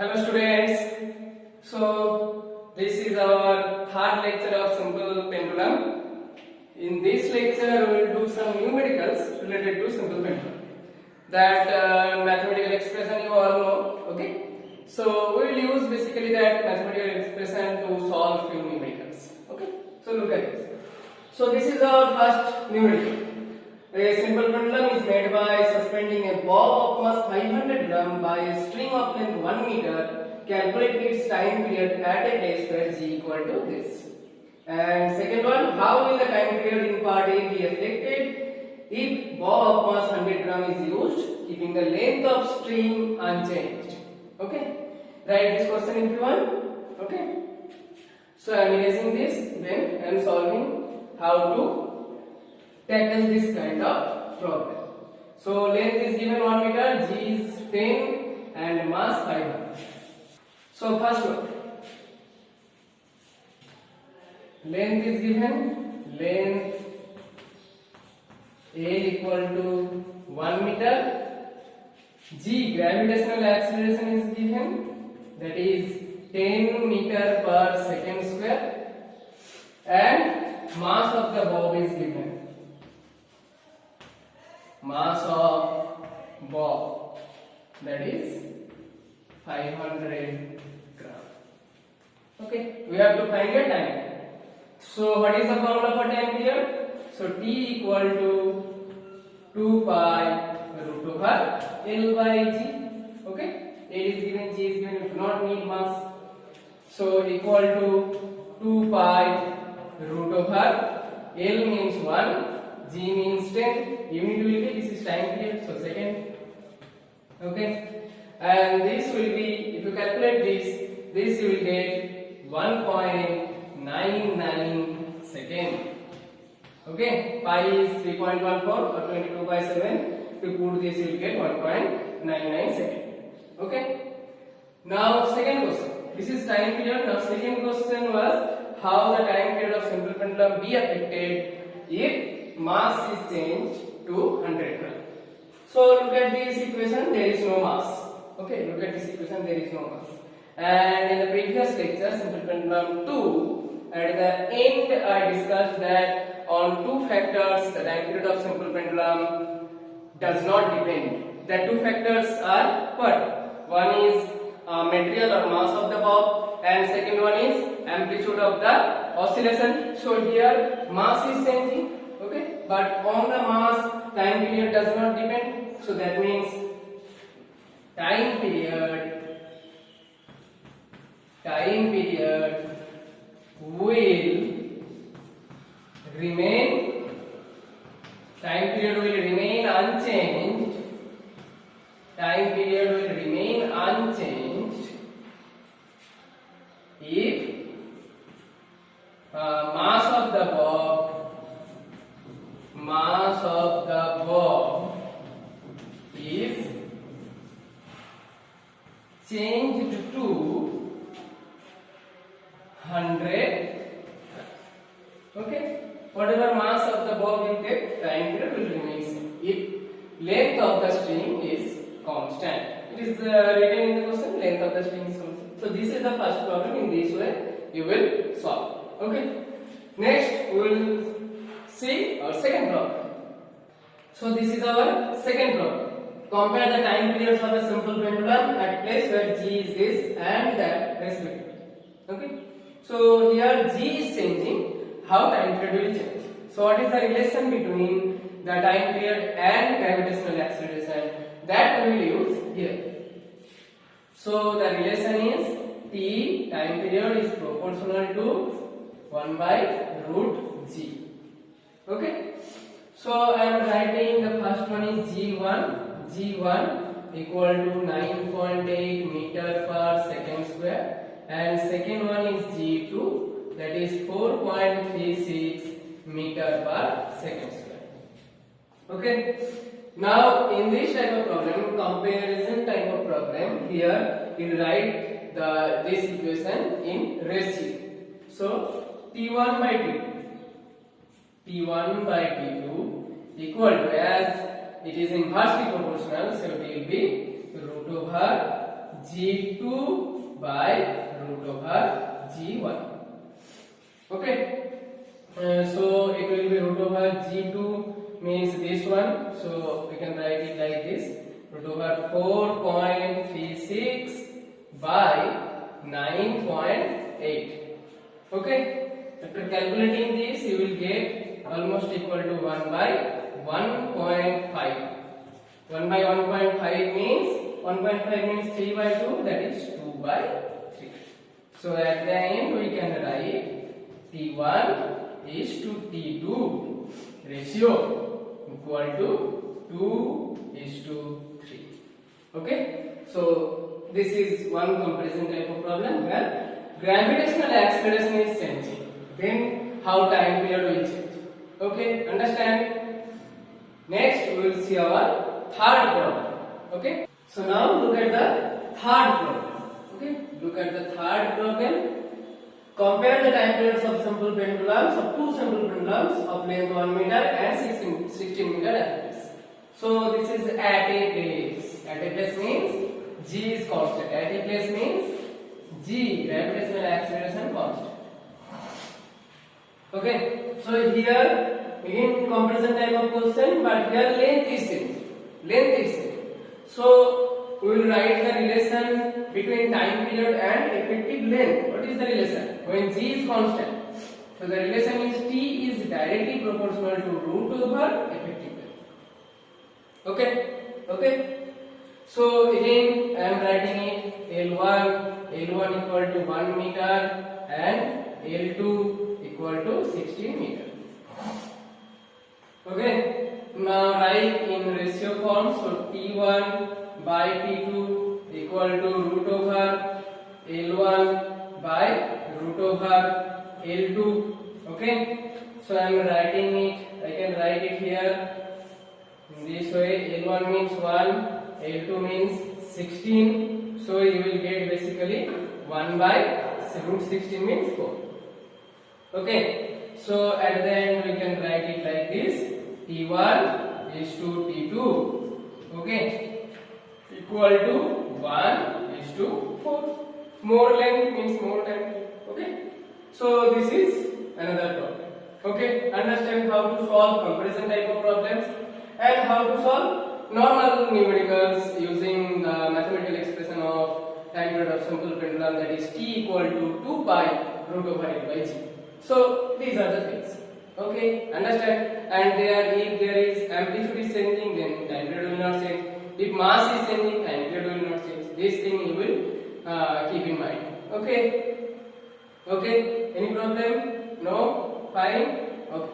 Hello students. So this is our third lecture of simple pendulum. In this lecture we will do some numericals related to simple pendulum. That mathematical expression you all know. Okay. So we will use basically that mathematical expression to solve few numericals. Okay. So look at this. So this is our first numerical. A simple pendulum is made by suspending a bob of mass 500 gram by a string of length 1 meter. Calculate its time period at a place where g equal to this. And second one, how will the time period in part A be affected if bob of mass 100 gram is used, keeping the length of string unchanged? Okay, write this question into one. Okay, so I am erasing this. Then I am solving how to tackle this kind of problem. So length is given 1 meter, g is 10 and mass 500. So first one, length is given, length A equal to 1 meter, g gravitational acceleration is given, that is 10 meter per second square, and mass of the bob is given. Mass of bob, that is 500 gram. Okay, we have to find the time. So what is the formula for time period? So T equal to 2 pi root over L by G. Okay, L is given, G is given, you do not need mass. So equal to 2 pi root over L means 1, G means 10, unit will be, this is time period, so second. Okay, and this will be, if you calculate this you will get 1.99 second. Okay, pi is 3.14 or 22 by 7. If you put this you will get 1.99 second. Okay, now second question. This is time period. Now second question was how the time period of simple pendulum be affected if mass is changed to 100 gram. So look at this equation, there is no mass. Okay, look at this equation, there is no mass. And in the previous lecture, simple pendulum 2, at the end I discussed that on two factors the time period of simple pendulum does not depend. The two factors are what? One is material or mass of the bob, and second one is amplitude of the oscillation. So here mass is changing. Okay, but on the mass time period does not depend, so that means time period will remain unchanged. Time period will remain unchanged if mass of the bob is changed to 100. Okay, whatever mass of the bob you get, time period will remain same if length of the string is constant. It is written in the question, length of the string is constant. So this is the first problem. In this way you will solve. Okay, next we will see our second problem. So this is our second problem. Compare the time periods of a simple pendulum at place where g is this and that respectively. Okay, so here g is changing, how time period will change? So what is the relation between the time period and gravitational acceleration? That we will use here. So the relation is t, time period is proportional to 1 by root g. Okay, so I am writing the first one is g1 equal to 9.8 meter per second square, and second one is g2, that is 4.36 meter per second square. Okay, now in this type of problem, comparison type of problem, here you write this equation in ratio. So t1 by t2 equal to, as it is inversely proportional, so it will be root over G2 by root over G1. Okay, so it will be root over G2 means this one, so we can write it like this, root over 4.36 by 9.8. Okay, after calculating this you will get almost equal to 1 by 1.5. 1 by 1.5 means 1.5 means 3 by 2, that is 2 by 3. So at the end we can write T1 is to T2 ratio equal to 2 is to 3. Okay, so this is one comparison type of problem where gravitational acceleration is changing, then how time period will change. Okay, understand? Next we will see our third problem. Okay, so now look at the third problem. Okay, look at the third problem. Compare the time periods of simple pendulums of two simple pendulums of length 1 meter and 16 meter axis. So this is at a place. At a place means G is constant. At a place means G, gravitational acceleration, constant. Okay, so here again comparison type of question, but here length is same. Length is same. So we will write the relation between time period and effective length. What is the relation? When G is constant, so the relation is T is directly proportional to root over effective length. Okay, okay. So again I am writing it L1 equal to 1 meter and L2 equal to 16 meter. Okay, now write in ratio form. So T1 by T2 equal to root over L1 by root over L2. Okay, so I am writing it. I can write it here in this way. L1 means 1, L2 means 16. So you will get basically 1 by root 16 means 4. Okay, so at the end we can write it like this. T1 is to T2. Okay, equal to 1 is to 4. More length means more time. Okay, so this is another problem. Okay, understand how to solve comparison type of problems and how to solve normal numericals using the mathematical expression of time period of simple pendulum, that is T equal to 2 pi root over L by G. So these are the things. Okay, understand? And if there is amplitude is changing, then time period will not change. If mass is changing, time period will not change. This thing you will keep in mind. Okay, okay. Any problem? No? Fine. Okay.